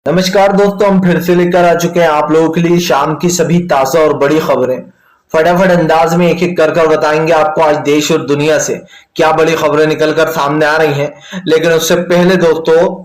नमस्कार दोस्तों, हम फिर से लेकर आ चुके हैं आप लोगों के लिए शाम की सभी ताजा और बड़ी खबरें। फटाफट अंदाज में एक एक कर बताएंगे आपको आज देश और दुनिया से क्या बड़ी खबरें निकलकर सामने आ रही हैं। लेकिन उससे पहले दोस्तों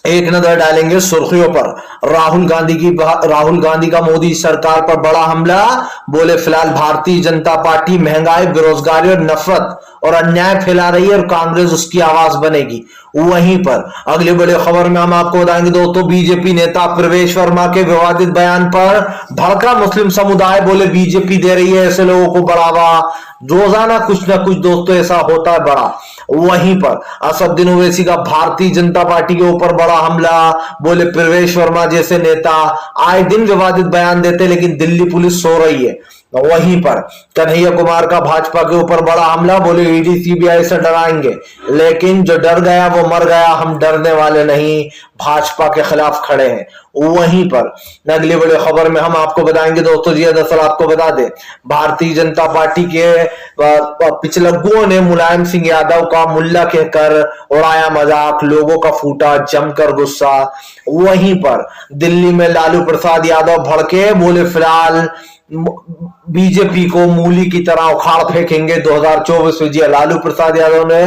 एक नजर डालेंगे सुर्खियों पर। राहुल गांधी का मोदी सरकार पर बड़ा हमला। बोले फिलहाल भारतीय जनता पार्टी महंगाई, बेरोजगारी और नफरत और अन्याय फैला रही है और कांग्रेस उसकी आवाज बनेगी। वहीं पर अगली बड़ी खबर में हम आपको बताएंगे दोस्तों, बीजेपी नेता प्रवेश वर्मा के विवादित बयान पर भड़का मुस्लिम समुदाय। बोले बीजेपी दे रही है ऐसे लोगों को बढ़ावा। रोजाना कुछ ना कुछ दोस्तों ऐसा होता है बड़ा। वहीं पर असदुद्दीन ओवैसी का भारतीय जनता पार्टी के ऊपर बड़ा हमला। बोले प्रवेश वर्मा जैसे नेता आए दिन विवादित बयान देते लेकिन दिल्ली पुलिस सो रही है। वहीं पर कन्हैया कुमार का भाजपा के ऊपर बड़ा हमला। बोले ईडी सीबीआई से डराएंगे लेकिन जो डर गया वो मर गया, हम डरने वाले नहीं, भाजपा के खिलाफ खड़े हैं। वहीं पर अगली बड़ी खबर में हम आपको बताएंगे दोस्तों, जी दरअसल आपको बता दें भारतीय जनता पार्टी के पिछलग्गुओं ने मुलायम सिंह यादव का मुल्ला कहकर उड़ाया मजाक, लोगों का फूटा जमकर गुस्सा। वहीं पर दिल्ली में लालू प्रसाद यादव भड़के। बोले फिलहाल बीजेपी को मूली की तरह उखाड़ फेंकेंगे 2024 में। जी लालू प्रसाद यादव ने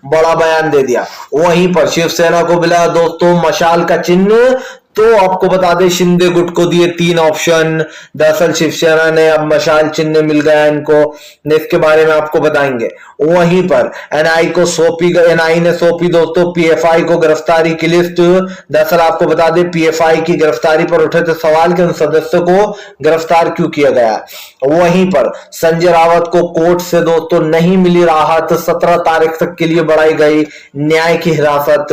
बड़ा बयान दे दिया। वहीं पर शिवसेना को मिला दोस्तों मशाल का चिन्ह। तो आपको बता दें शिंदे गुट को दिए 3 ऑप्शन। दरअसल शिवसेना ने अब मशाल चिन्ह मिल गया इनको, इसके बारे में आपको बताएंगे। वहीं पर एनआई ने सौंपी दोस्तों पीएफआई को गिरफ्तारी की लिस्ट। दरअसल आपको बता दें पीएफआई की गिरफ्तारी पर उठे थे सवाल कि उन सदस्यों को गिरफ्तार क्यों किया गया। वहीं पर संजय रावत को कोर्ट से दोस्तों नहीं मिली राहत, 17 तारीख तक के लिए बढ़ाई गई न्याय की हिरासत,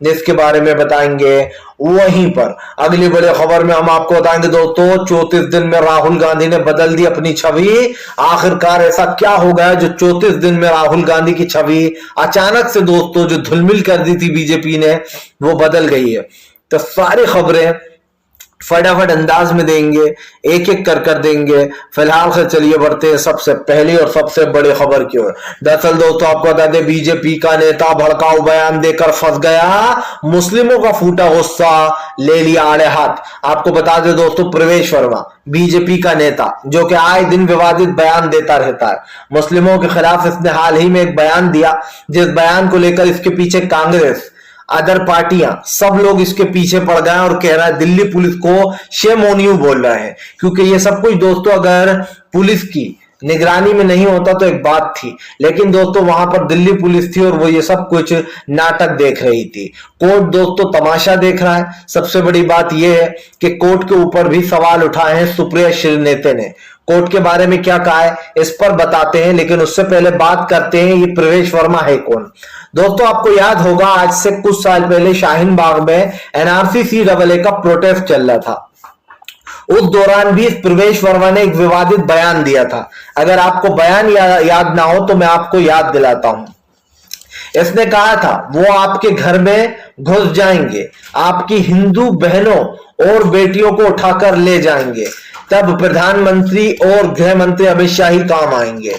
जिसके बारे में बताएंगे। वहीं पर अगली बड़ी खबर में हम आपको बताएंगे दोस्तों 34 दिन में राहुल गांधी ने बदल दी अपनी छवि। आखिरकार ऐसा क्या हो गया जो 34 दिन में राहुल गांधी की छवि अचानक से दोस्तों जो धुलमिल कर दी थी बीजेपी ने वो बदल गई है। तो सारी खबरें फटाफट अंदाज में देंगे, एक एक कर देंगे। फिलहाल से चलिए बढ़ते हैं सबसे पहली और सबसे बड़ी खबर की ओर। दरअसल दोस्तों आपको बता दें बीजेपी का नेता भड़काऊ बयान देकर फंस गया, मुस्लिमों का फूटा गुस्सा, ले लिया आड़े हाथ। आपको बता दें दोस्तों प्रवेश वर्मा बीजेपी का नेता जो कि आए दिन विवादित बयान देता रहता है मुस्लिमों के खिलाफ, इसने हाल ही में एक बयान दिया जिस बयान को लेकर इसके पीछे कांग्रेस, अदर पार्टियां, सब लोग इसके पीछे पड़ गए और कह रहा है दिल्ली पुलिस को शेम ऑन यू बोल रहे हैं। क्योंकि ये सब कुछ दोस्तों अगर पुलिस की निगरानी में नहीं होता तो एक बात थी, लेकिन दोस्तों वहां पर दिल्ली पुलिस थी और वो ये सब कुछ नाटक देख रही थी। कोर्ट दोस्तों तमाशा देख रहा है। सबसे बड़ी बात यह है कि कोर्ट के ऊपर भी सवाल उठाए हैं सुप्रिया श्रीनेते ने। कोर्ट के बारे में क्या कहा है इस पर बताते हैं, लेकिन उससे पहले बात करते हैं ये प्रवेश वर्मा है कौन। दोस्तों आपको याद होगा आज से कुछ साल पहले शाहीन बाग में एनआरसी सीएए का प्रोटेस्ट चल रहा था। उस दौरान भी प्रवेश वर्मा ने एक विवादित बयान दिया था। अगर आपको बयान याद ना हो तो मैं आपको याद दिलाता हूं। इसने कहा था वो आपके घर में घुस जाएंगे, आपकी हिंदू बहनों और बेटियों को उठाकर ले जाएंगे, तब प्रधानमंत्री और गृह मंत्री अमित शाह ही काम आएंगे।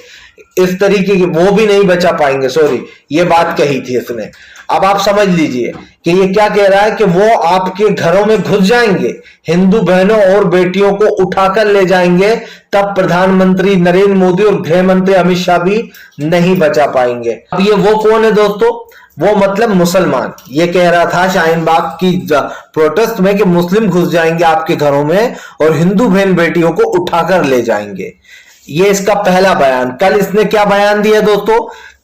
इस तरीके की वो भी नहीं बचा पाएंगे, सॉरी ये बात कही थी इसने। अब आप समझ लीजिए कि ये क्या कह रहा है कि वो आपके घरों में घुस जाएंगे, हिंदू बहनों और बेटियों को उठाकर ले जाएंगे, तब प्रधानमंत्री नरेंद्र मोदी और गृह मंत्री अमित शाह भी नहीं बचा पाएंगे। अब ये वो कौन है दोस्तों? वो मतलब मुसलमान। ये कह रहा था शाहीन बाग की प्रोटेस्ट में कि मुस्लिम घुस जाएंगे आपके घरों में और हिंदू बहन बेटियों को उठाकर ले जाएंगे। ये इसका पहला बयान। कल इसने क्या बयान दिया दोस्तों?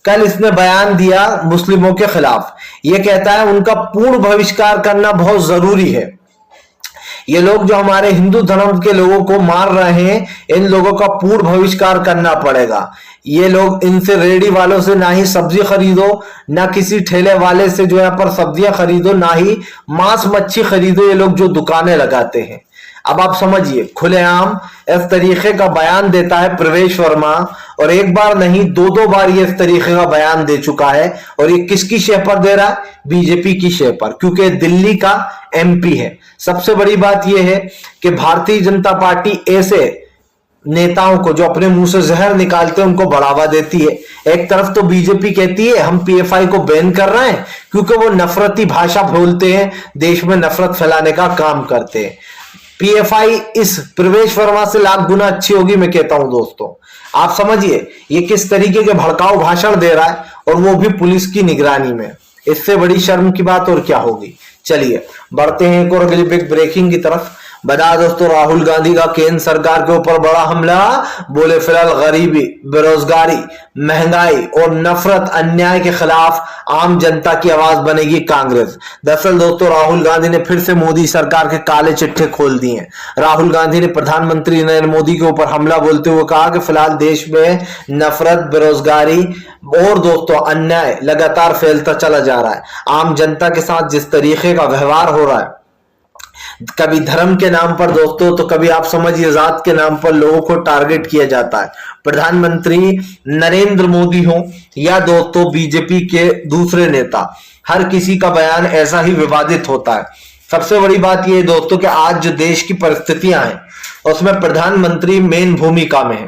कल इसने बयान दिया मुस्लिमों के खिलाफ। ये कहता है उनका पूर्ण बहिष्कार करना बहुत जरूरी है। ये लोग जो हमारे हिंदू धर्म के लोगों को मार रहे हैं, इन लोगों का पूर्ण बहिष्कार करना पड़ेगा। ये लोग, इनसे रेडी वालों से ना ही सब्जी खरीदो, ना किसी ठेले वाले से जो यहाँ पर सब्जियां खरीदो, ना ही मांस मच्छी खरीदो, ये लोग जो दुकानें लगाते हैं। अब आप समझिए खुलेआम इस तरीके का बयान देता है प्रवेश वर्मा, और एक बार नहीं 2 बार ये इस तरीके का बयान दे चुका है। और ये किसकी शय पर दे रहा है? बीजेपी की शय पर, क्योंकि दिल्ली का एमपी है। सबसे बड़ी बात यह है कि भारतीय जनता पार्टी ऐसे नेताओं को, जो अपने मुंह से जहर निकालते हैं, उनको बढ़ावा देती है। एक तरफ तो बीजेपी कहती है हम पीएफआई को बैन कर रहे हैं क्योंकि वो नफरती भाषा बोलते हैं, देश में नफरत फैलाने का काम करते हैं। पीएफआई इस प्रवेश वर्मा से लाख गुना अच्छी होगी, मैं कहता हूं दोस्तों। आप समझिए ये किस तरीके के भड़काऊ भाषण दे रहा है, और वो भी पुलिस की निगरानी में। इससे बड़ी शर्म की बात और क्या होगी। चलिए बढ़ते हैं एक और अगली बिग ब्रेकिंग की तरफ। बता दोस्तों, राहुल गांधी का केंद्र सरकार के ऊपर बड़ा हमला। बोले फिलहाल गरीबी, बेरोजगारी, महंगाई और नफरत, अन्याय के खिलाफ आम जनता की आवाज बनेगी कांग्रेस। दरअसल दोस्तों, राहुल गांधी ने फिर से मोदी सरकार के काले चिट्ठे खोल दिए हैं। राहुल गांधी ने प्रधानमंत्री नरेंद्र मोदी के ऊपर हमला बोलते हुए कहा कि फिलहाल देश में नफरत, बेरोजगारी और दोस्तों अन्याय लगातार फैलता चला जा रहा है। आम जनता के साथ जिस तरीके का व्यवहार हो रहा है, कभी धर्म के नाम पर दोस्तों, तो कभी आप समझिए जात के नाम पर लोगों को टारगेट किया जाता है। प्रधानमंत्री नरेंद्र मोदी हो या दोस्तों बीजेपी के दूसरे नेता, हर किसी का बयान ऐसा ही विवादित होता है। सबसे बड़ी बात यह दोस्तों कि आज जो देश की परिस्थितियां हैं उसमें प्रधानमंत्री मेन भूमिका में है।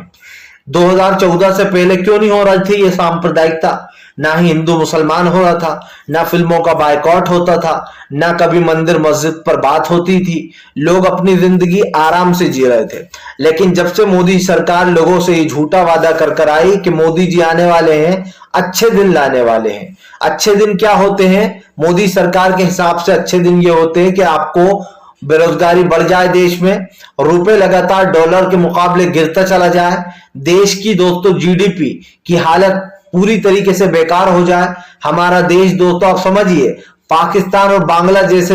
2014 से पहले क्यों नहीं हो रही थी ये सांप्रदायिकता? ना ही हिंदू मुसलमान हो रहा था, ना फिल्मों का बायकॉट होता था, ना कभी मंदिर मस्जिद पर बात होती थी। लोग अपनी जिंदगी आराम से जी रहे थे। लेकिन जब से मोदी सरकार लोगों से ये झूठा वादा कर कर आई कि मोदी जी आने वाले हैं, अच्छे दिन लाने वाले हैं। अच्छे दिन क्या होते हैं मोदी सरकार के हिसाब से? अच्छे दिन ये होते हैं कि आपको बेरोजगारी बढ़ जाए देश में, रुपए लगातार डॉलर के मुकाबले गिरता चला जाए, देश की दोस्तों जीडीपी की हालत पूरी तरीके से बेकार हो जाए, हमारा देश दोस्तों आप समझिए पाकिस्तान और बांग्लादेश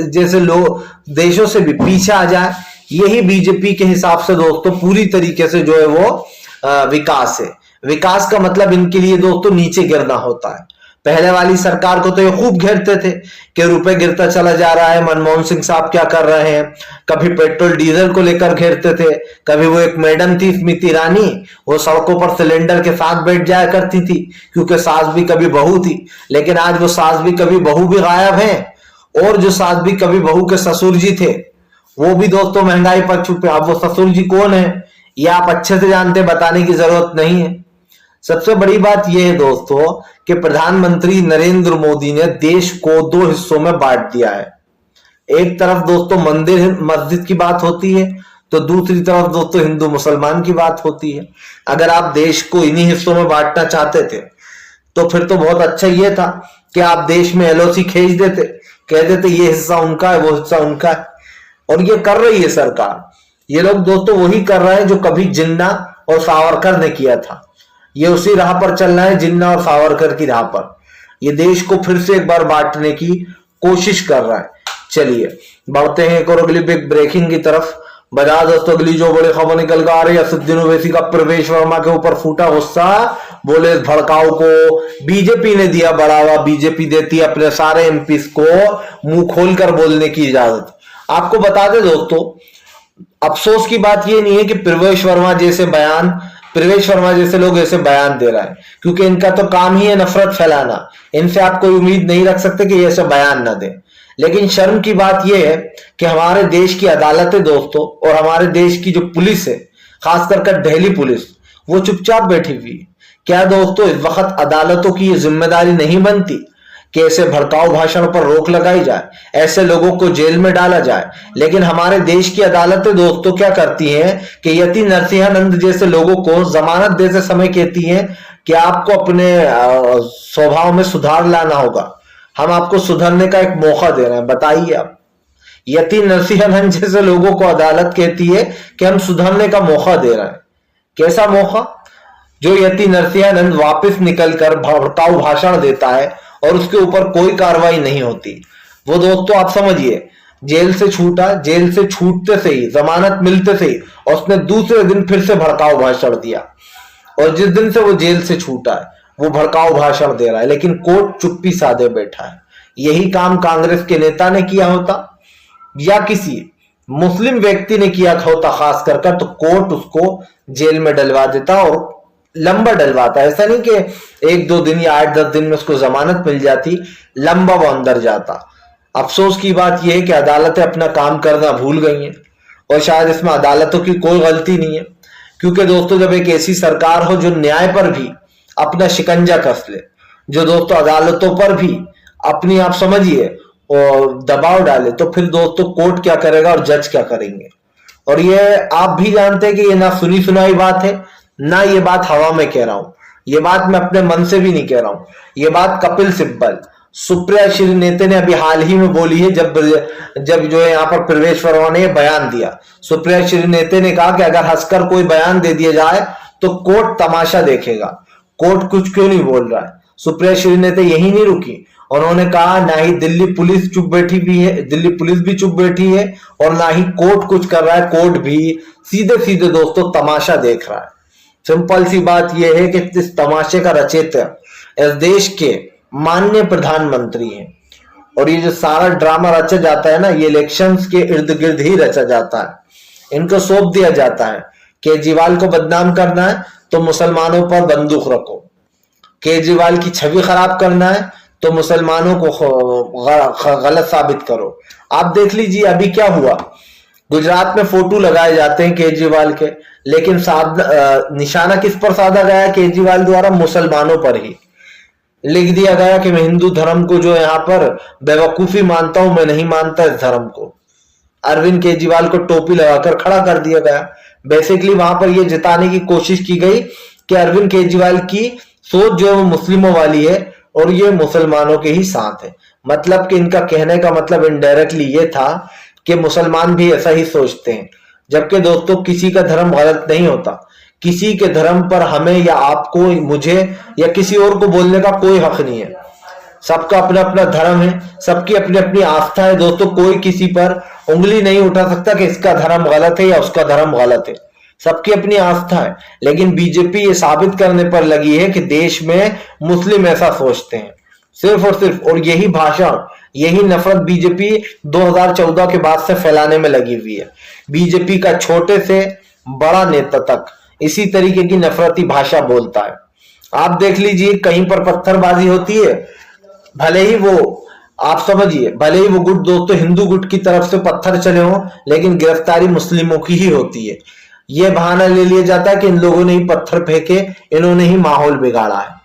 जैसे देशों से भी पीछे आ जाए। यही बीजेपी के हिसाब से दोस्तों पूरी तरीके से जो है वो विकास है। विकास का मतलब इनके लिए दोस्तों नीचे गिरना होता है। पहले वाली सरकार को तो ये खूब घेरते थे कि रुपए गिरता चला जा रहा है, मनमोहन सिंह साहब क्या कर रहे हैं। कभी पेट्रोल डीजल को लेकर घेरते थे, कभी वो एक मैडम थी स्मृति ईरानी, वो सड़कों पर सिलेंडर के साथ बैठ जाया करती थी क्योंकि सास भी कभी बहू थी। लेकिन आज वो सास भी कभी बहू भी गायब है, और जो सास भी कभी बहू के ससुर जी थे वो भी दोस्तों महंगाई पर छुपे। अब वो ससुर जी कौन है ये आप अच्छे से जानते, बताने की जरूरत नहीं है। सबसे बड़ी बात यह है दोस्तों कि प्रधानमंत्री नरेंद्र मोदी ने देश को दो हिस्सों में बांट दिया है। एक तरफ दोस्तों मंदिर मस्जिद की बात होती है, तो दूसरी तरफ दोस्तों हिंदू मुसलमान की बात होती है। अगर आप देश को इन्हीं हिस्सों में बांटना चाहते थे तो फिर तो बहुत अच्छा यह था कि आप देश में एलओसी खींच देते, कह देते ये हिस्सा उनका है वो हिस्सा उनका है। और ये कर रही है सरकार। ये लोग दोस्तों वही कर रहे हैं जो कभी जिन्ना और सावरकर ने किया था। ये उसी राह पर चल रहा है, जिन्ना और सावरकर की राह पर। ये देश को फिर से एक बार बांटने की कोशिश कर रहा है। चलिए बढ़ते हैं एक और अगली बिग ब्रेकिंग की तरफ। बता दोस्तों अगली जो बड़ी खबर निकल कर आ रही है, असदुद्दीन ओवैसी का प्रवेश वर्मा के ऊपर फूटा गुस्सा। बोले इस भड़काऊ को बीजेपी ने दिया बढ़ावा, बीजेपी देती है अपने सारे एमपीस को मुंह खोलकर बोलने की इजाजत। आपको बता दें दोस्तों, अफसोस की बात यह नहीं है कि प्रवेश वर्मा जैसे लोग ऐसे बयान दे रहा है, क्योंकि इनका तो काम ही है नफरत फैलाना। इनसे आप कोई उम्मीद नहीं रख सकते कि ये ऐसे बयान ना दे। लेकिन शर्म की बात यह है कि हमारे देश की अदालतें दोस्तों और हमारे देश की जो पुलिस है, खासकर दिल्ली पुलिस, वो चुपचाप बैठी हुई है। क्या दोस्तों इस वक्त अदालतों की ये जिम्मेदारी नहीं बनती कि ऐसे भड़काऊ भाषण पर रोक लगाई जाए, ऐसे लोगों को जेल में डाला जाए? लेकिन हमारे देश की अदालतें दोस्तों क्या करती हैं कि यति नरसिंहानंद जैसे लोगों को जमानत देते समय कहती हैं कि आपको अपने स्वभाव में सुधार लाना होगा, हम आपको सुधरने का एक मौका दे रहे हैं। बताइए आप, यति नरसिंहानंद जैसे लोगों को अदालत कहती है कि हम सुधरने का मौका दे रहे हैं। कैसा मौका? जो यति नरसिंहानंद वापस निकलकर भड़काऊ भाषण देता है और उसके ऊपर कोई कार्रवाई नहीं होती। वो दोस्तों आप समझिए जेल से छूटा, जेल से छूटते से ही, जमानत मिलते से ही उसने दूसरे दिन फिर से भड़काऊ भाषण दिया, और जिस दिन से वो जेल से छूटा है वो भड़काऊ भाषण दे रहा है। लेकिन कोर्ट चुप्पी साधे बैठा है। यही काम कांग्रेस के नेता ने किया होता या किसी मुस्लिम व्यक्ति ने किया होता खास कर, तो कोर्ट उसको जेल में डलवा देता, और लंबा डलवाता। ऐसा नहीं कि 1-2 दिन या 8-10 दिन में उसको जमानत मिल जाती, लंबा वो अंदर जाता। अफसोस की बात यह है कि अदालतें अपना काम करना भूल गई हैं और शायद इसमें अदालतों की कोई गलती नहीं है, क्योंकि दोस्तों जब एक ऐसी सरकार हो जो न्याय पर भी अपना शिकंजा कस ले, जो दोस्तों अदालतों पर भी अपनी आप समझिए और दबाव डाले, तो फिर दोस्तों कोर्ट क्या करेगा और जज क्या करेंगे। और ये आप भी जानते हैं कि ये ना सुनी सुनाई बात है, ना ये बात हवा में कह रहा हूं, ये बात मैं अपने मन से भी नहीं कह रहा हूं। ये बात कपिल सिब्बल, सुप्रिया श्रीनेते ने अभी हाल ही में बोली है, जब जब जो है यहाँ पर प्रवेश वर्मा ने बयान दिया। सुप्रिया श्रीनेते ने कहा कि अगर हंसकर कोई बयान दे दिया जाए तो कोर्ट तमाशा देखेगा, कोर्ट कुछ क्यों नहीं बोल रहा है। सुप्रिया श्रीनेते यही नहीं रुकी, उन्होंने कहा ना ही दिल्ली पुलिस चुप बैठी भी है, दिल्ली पुलिस भी चुप बैठी है, और ना ही कोर्ट कुछ कर रहा है, कोर्ट भी सीधे सीधे दोस्तों तमाशा देख रहा है। सिंपल सी बात यह है कि इस तमाशे का रचयिता इस देश के माननीय प्रधानमंत्री हैं, और ये जो सारा ड्रामा रचा जाता है ना, ये इलेक्शंस के इर्द गिर्द ही रचा जाता है। इनको सौंप दिया जाता है, केजरीवाल को बदनाम करना है तो मुसलमानों पर बंदूक रखो, केजरीवाल की छवि खराब करना है तो मुसलमानों को गलत साबित करो। आप देख लीजिए अभी क्या हुआ, गुजरात में फोटो लगाए जाते हैं केजरीवाल के, लेकिन निशाना किस पर साधा गया केजरीवाल द्वारा? मुसलमानों पर ही लिख दिया गया कि मैं हिंदू धर्म को जो यहाँ पर बेवकूफी मानता हूं, मैं नहीं मानता इस धर्म को। अरविंद केजरीवाल को टोपी लगाकर खड़ा कर दिया गया। बेसिकली वहां पर यह जताने की कोशिश की गई कि अरविंद केजरीवाल की सोच जो है वो मुस्लिमों वाली है और ये मुसलमानों के ही साथ है। मतलब कि इनका कहने का मतलब इनडायरेक्टली ये था कि मुसलमान भी ऐसा ही सोचते हैं, जबकि दोस्तों किसी का धर्म गलत नहीं होता। किसी के धर्म पर हमें या आपको, मुझे या किसी और को बोलने का कोई हक नहीं है। सबका अपना अपना धर्म है, सबकी अपनी अपनी आस्था है दोस्तों। कोई किसी पर उंगली नहीं उठा सकता कि इसका धर्म गलत है या उसका धर्म गलत है, सबकी अपनी आस्था है। लेकिन बीजेपी ये साबित करने पर लगी है कि देश में मुस्लिम ऐसा सोचते हैं, सिर्फ और सिर्फ। और यही भाषण, यही नफरत बीजेपी 2014 के बाद से फैलाने में लगी हुई है। बीजेपी का छोटे से बड़ा नेता तक इसी तरीके की नफरती भाषा बोलता है। आप देख लीजिए कहीं पर पत्थरबाजी होती है, भले ही वो, आप समझिए, भले ही वो गुट दोस्तों हिंदू गुट की तरफ से पत्थर चले हों, लेकिन गिरफ्तारी मुस्लिमों की ही होती है। यह बहाना ले लिया जाता है कि इन लोगों ने ही पत्थर फेंके, इन्होंने ही माहौल बिगाड़ा है।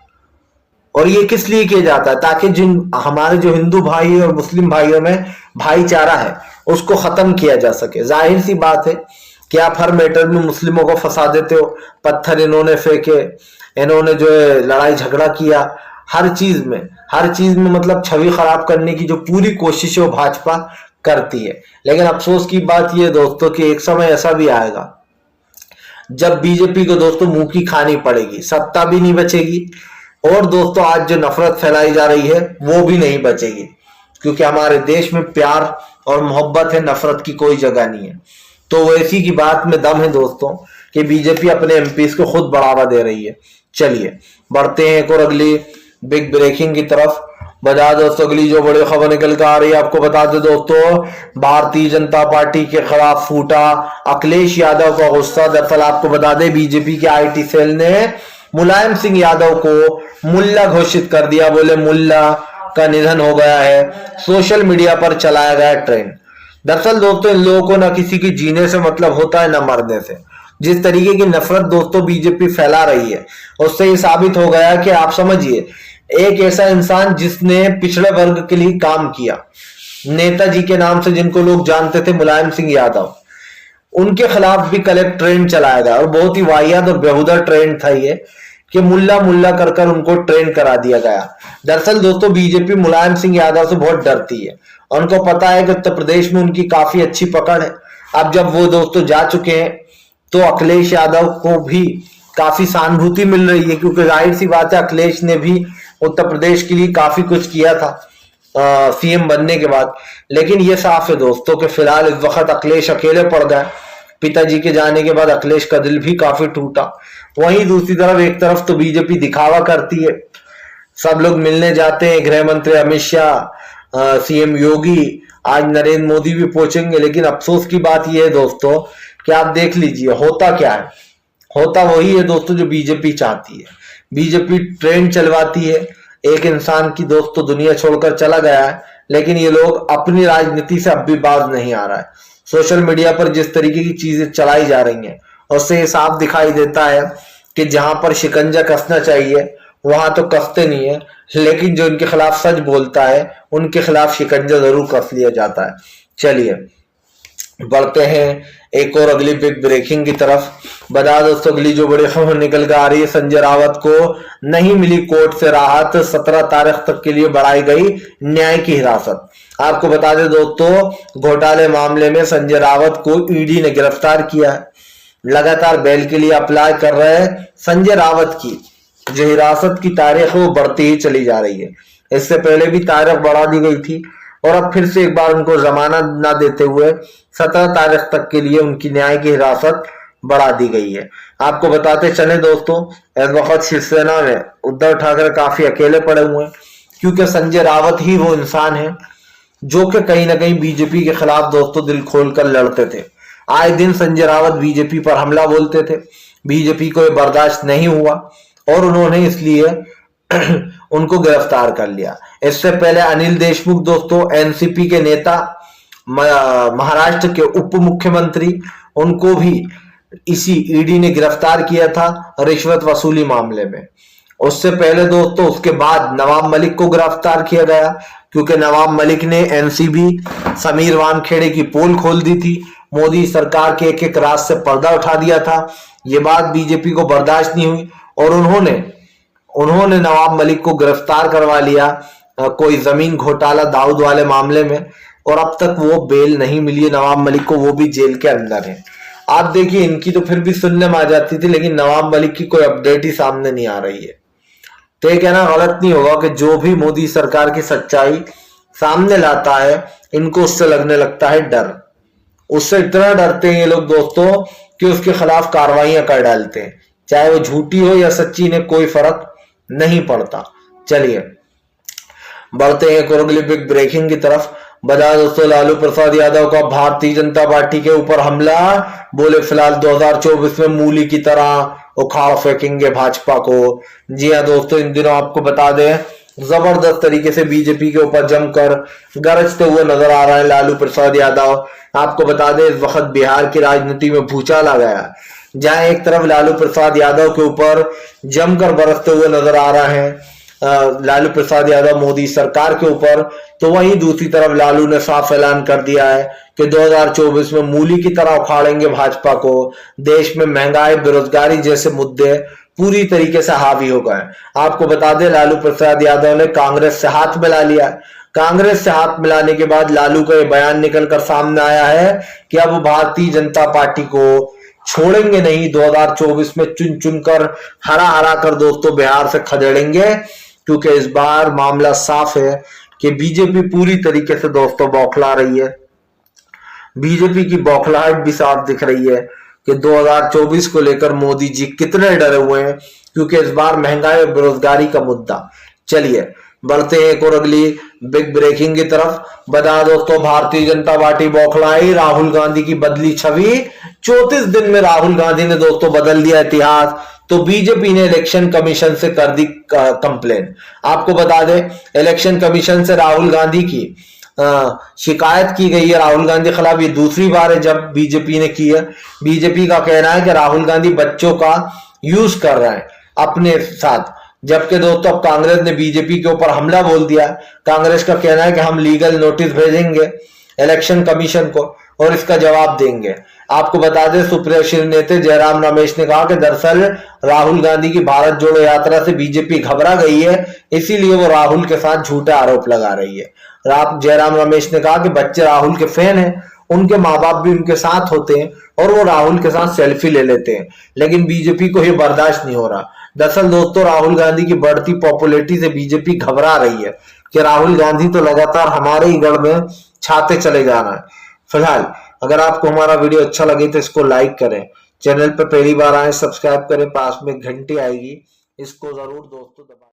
और ये किस लिए किया जाता है? ताकि जिन हमारे जो हिंदू भाई और मुस्लिम भाइयों में भाईचारा है उसको खत्म किया जा सके। जाहिर सी बात है कि आप हर मैटर में मुस्लिमों को फंसा देते हो। पत्थर इन्होंने फेंके, इन्होंने जो है लड़ाई झगड़ा किया, हर चीज में मतलब छवि खराब करने की जो पूरी कोशिश है वो भाजपा करती है। लेकिन अफसोस की बात यह दोस्तों कि एक समय ऐसा भी आएगा जब बीजेपी को दोस्तों मुंह की खानी पड़ेगी, सत्ता भी नहीं बचेगी, और दोस्तों आज जो नफरत फैलाई जा रही है वो भी नहीं बचेगी, क्योंकि हमारे देश में प्यार और मोहब्बत है, नफरत की कोई जगह नहीं है। तो वैसी की बात में दम है दोस्तों कि बीजेपी अपने एमपीज को खुद बढ़ावा दे रही है। चलिए बढ़ते हैं एक और अगली बिग ब्रेकिंग की तरफ। बता दोस्तों अगली जो बड़ी खबर निकल कर आ रही है, आपको बता दो दोस्तों, भारतीय जनता पार्टी के खिलाफ फूटा अखिलेश यादव का गुस्सा। दरअसल आपको बता दें बीजेपी के आईटी सेल ने मुलायम सिंह यादव को मुल्ला घोषित कर दिया। बोले मुल्ला का निधन हो गया है। सोशल मीडिया पर चलाया गया ट्रेंड। दरअसल दोस्तों इन लोगों को ना किसी की जीने से मतलब होता है ना मरने से। जिस तरीके की नफरत दोस्तों बीजेपी फैला रही है उससे ये साबित हो गया कि आप समझिए एक ऐसा इंसान जिसने पिछड़े वर्ग के लिए काम किया, नेताजी के नाम से जिनको लोग जानते थे मुलायम सिंह यादव, उनके खिलाफ भी कल एक ट्रेंड चलाया गया और बहुत ही वाहियात और बेहुदा ट्रेंड था ये कि मुल्ला मुल्ला कर कर उनको ट्रेंड करा दिया गया। दरअसल दोस्तों बीजेपी मुलायम सिंह यादव से बहुत डरती है, उनको पता है कि उत्तर प्रदेश में उनकी काफी अच्छी पकड़ है। अब जब वो दोस्तों जा चुके हैं तो अखिलेश यादव को भी काफी सहानुभूति मिल रही है, क्योंकि जाहिर सी बात है अखिलेश ने भी उत्तर प्रदेश के लिए काफी कुछ किया था सीएम बनने के बाद। लेकिन ये साफ है दोस्तों कि फिलहाल इस वक्त अखिलेश अकेले पड़ गए। पिताजी के जाने के बाद अखिलेश का दिल भी काफी टूटा। वहीं दूसरी तरफ एक तरफ तो बीजेपी दिखावा करती है, सब लोग मिलने जाते हैं, गृह मंत्री अमित शाह, सीएम योगी, आज नरेंद्र मोदी भी पहुंचेंगे। लेकिन अफसोस की बात यह है दोस्तों कि आप देख लीजिए होता क्या है, होता वही है दोस्तों जो बीजेपी चाहती है। बीजेपी ट्रेंड चलवाती है, एक इंसान की दोस्तों दुनिया छोड़कर चला गया है, लेकिन ये लोग अपनी राजनीति से अब भी बाज नहीं आ रहा है। सोशल मीडिया पर जिस तरीके की चीजें चलाई जा रही हैं उससे ये साफ दिखाई देता है कि जहां पर शिकंजा कसना चाहिए वहां तो कसते नहीं है, लेकिन जो इनके खिलाफ सच बोलता है उनके खिलाफ शिकंजा जरूर कस लिया जाता है। चलिए बढ़ते हैं एक और अगली बिग ब्रेकिंग की तरफ। बता दोस्तों अगली जो बड़ी खबर निकल कर आ रही है, संजय रावत को नहीं मिली कोर्ट से राहत, 17 तारीख तक के लिए बढ़ाई गई न्याय की हिरासत। आपको बता दें दोस्तों घोटाले मामले में संजय रावत को ईडी ने गिरफ्तार किया है। लगातार बेल के लिए अप्लाई कर रहे संजय रावत की जो हिरासत की तारीख है वो बढ़ती ही चली जा रही है। इससे पहले भी तारीख बढ़ा दी गई थी और अब फिर से एक बार उनको जमानत न देते हुए 17 तारीख तक के लिए उनकी न्याय की हिरासत बढ़ा दी गई है। आपको बताते चले दोस्तों इस वक्त शिवसेना में उद्धव ठाकरे काफी अकेले पड़े हुए हैं, क्योंकि संजय रावत ही वो इंसान है जो कि कहीं ना कहीं बीजेपी के खिलाफ दोस्तों दिल खोलकर लड़ते थे। आए दिन संजय रावत बीजेपी पर हमला बोलते थे, बीजेपी को ये बर्दाश्त नहीं हुआ और उन्होंने इसलिए उनको गिरफ्तार कर लिया। इससे पहले अनिल देशमुख दोस्तों एनसीपी के नेता, महाराष्ट्र के उप मुख्यमंत्री, उनको भी इसी ईडी ने गिरफ्तार किया था रिश्वत वसूली मामले में। उससे पहले दोस्तों उसके बाद नवाब मलिक को गिरफ्तार किया गया, क्योंकि नवाब मलिक ने एनसीबी समीर वानखेड़े की पोल खोल दी थी, मोदी सरकार के एक एक राज से पर्दा उठा दिया था। ये बात बीजेपी को बर्दाश्त नहीं हुई और उन्होंने नवाब मलिक को गिरफ्तार करवा लिया कोई जमीन घोटाला दाऊद वाले मामले में, और अब तक वो बेल नहीं मिली है नवाब मलिक को, वो भी जेल के अंदर है। आप देखिए इनकी तो फिर भी सुनने में आ जाती थी, लेकिन नवाब मलिक की कोई अपडेट ही सामने नहीं आ रही है। तो ये कहना गलत नहीं होगा कि जो भी मोदी सरकार की सच्चाई सामने लाता है इनको उससे लगने लगता है डर। उससे इतना डरते हैं ये लोग दोस्तों कि उसके खिलाफ कार्रवाइयां कर डालते हैं, चाहे वो झूठी हो या सच्ची, ने कोई फर्क नहीं पड़ता। चलिए बढ़ते हैं अगली बिग ब्रेकिंग की तरफ। बता दोस्तों लालू प्रसाद यादव का भारतीय जनता पार्टी के ऊपर हमला, बोले फिलहाल 2024 में मूली की तरह उखाड़ फेंकेंगे भाजपा को। जी हाँ दोस्तों इन दिनों आपको बता दें जबरदस्त तरीके से बीजेपी के ऊपर जमकर गरजते हुए नजर आ रहे हैं लालू प्रसाद यादव। आपको बता दें इस वक्त बिहार की राजनीति में भूचाल आ गया, जहां एक तरफ लालू प्रसाद यादव के ऊपर जमकर बरसते हुए नजर आ रहे हैं लालू प्रसाद यादव मोदी सरकार के ऊपर, तो वहीं दूसरी तरफ लालू ने साफ ऐलान कर दिया है कि 2024 में मूली की तरह उखाड़ेंगे भाजपा को। देश में महंगाई, बेरोजगारी जैसे मुद्दे पूरी तरीके से हावी हो गए। आपको बता दें लालू प्रसाद यादव ने कांग्रेस से हाथ मिला लिया। कांग्रेस से हाथ मिलाने के बाद लालू का ये बयान निकलकर सामने आया है कि अब भारतीय जनता पार्टी को छोड़ेंगे नहीं, 2024 में चुन चुनकर हरा हरा कर दोस्तों बिहार से खदेड़ेंगे, क्योंकि इस बार मामला साफ है कि बीजेपी पूरी तरीके से दोस्तों बौखला रही है। बीजेपी की बौखलाहट भी साफ दिख रही है कि 2024 को लेकर मोदी जी कितने डरे हुए हैं, क्योंकि इस बार महंगाई और बेरोजगारी का मुद्दा। चलिए बढ़ते हैं एक और अगली बिग ब्रेकिंग की तरफ। बता दोस्तों भारतीय जनता पार्टी बौखलाई, राहुल गांधी की बदली छवि। 34 दिन में राहुल गांधी ने दोस्तों बदल दिया इतिहास, तो बीजेपी ने इलेक्शन कमीशन से कर दी कंप्लेन। आपको बता दें इलेक्शन कमीशन से राहुल गांधी की शिकायत की गई है राहुल गांधी के खिलाफ। ये दूसरी बार है जब बीजेपी ने की है। बीजेपी का कहना है कि राहुल गांधी बच्चों का यूज कर रहे हैं अपने साथ, जबकि दोस्तों अब कांग्रेस ने बीजेपी के ऊपर हमला बोल दिया। कांग्रेस का कहना है कि हम लीगल नोटिस भेजेंगे इलेक्शन कमीशन को और इसका जवाब देंगे। आपको बता दें सुप्रिया नेता जयराम रमेश ने कहा कि दरअसल राहुल गांधी की भारत जोड़ो यात्रा से बीजेपी घबरा गई है, इसीलिए वो राहुल के साथ झूठे आरोप लगा रही है। जयराम रमेश ने कहा कि बच्चे राहुल के फैन हैं, उनके माँ बाप भी उनके साथ होते हैं और वो राहुल के साथ सेल्फी ले लेते हैं, लेकिन बीजेपी को ये बर्दाश्त नहीं हो रहा। दरअसल दोस्तों राहुल गांधी की बढ़ती पॉपुलैरिटी से बीजेपी घबरा रही है कि राहुल गांधी तो लगातार हमारे ही गढ़ में छाते चले जा रहा है। फिलहाल अगर आपको हमारा वीडियो अच्छा लगे तो इसको लाइक करें, चैनल पर पहली बार आए सब्सक्राइब करें, पास में घंटी आएगी इसको जरूर दोस्तों दबाएं।